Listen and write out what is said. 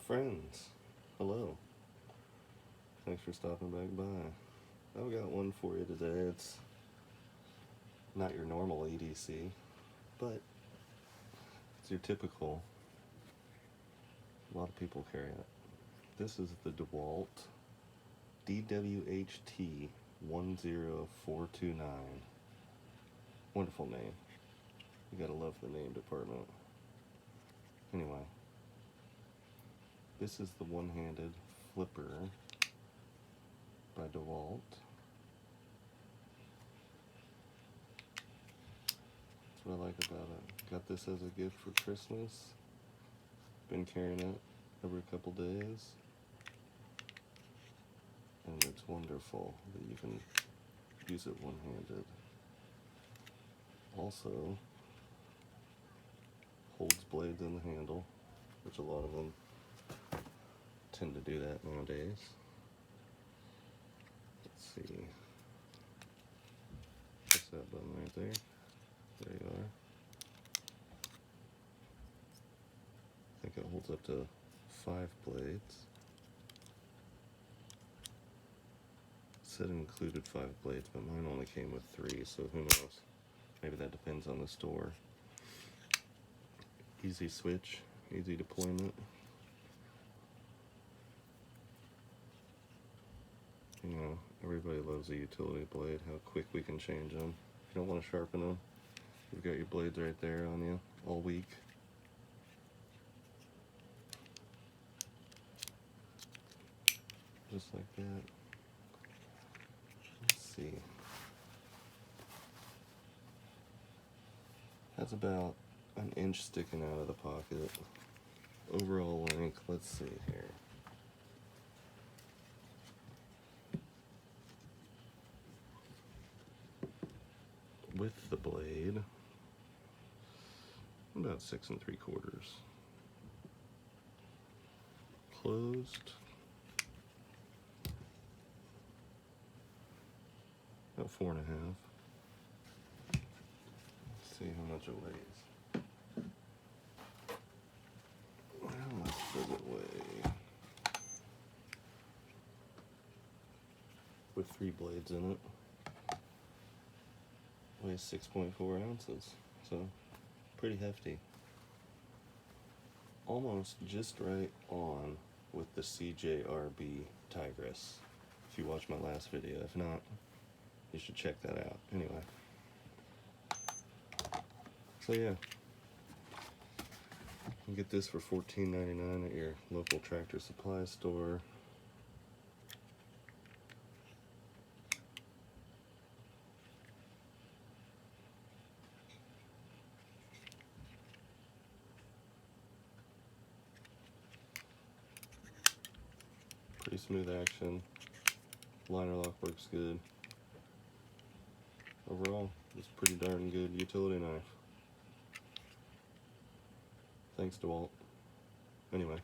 friends, hello. Thanks for stopping back by. I've got one for you today. It's not your normal EDC, but it's your typical. A lot of people carry it. This is the DeWALT DWHT10429. Wonderful name. You gotta love the name department. Anyway, this is the one-handed flipper by DeWALT. That's what I like about it. Got this as a gift for Christmas. Been carrying it every couple days. And it's wonderful that you can use it one-handed. Also, holds blades in the handle, which a lot of them tend to do that nowadays. Let's see. Press that button right there. There you are. I think it holds up to 5 blades. It said it included 5 blades, but mine only came with 3, so who knows? Maybe that depends on the store. Easy switch, easy deployment. You know, everybody loves a utility blade, how quick we can change them. If you don't want to sharpen them, you've got your blades right there on you all week. Just like that. Let's see. Has about an inch sticking out of the pocket. Overall length, let's see here. With the blade, about 6 3/4. Closed, about 4 1/2. Let's see how much it weighs. How much does it weigh? With 3 blades in it. Weighs 6.4 ounces, so pretty hefty. Almost just right on with the CJRB Tigress. If you watched my last video, if not, you should check that out. Anyway, so yeah, you can get this for $14.99 at your local Tractor Supply store. Pretty smooth action. Liner lock works good. Overall, it's a pretty darn good utility knife. Thanks, DeWALT. Anyway.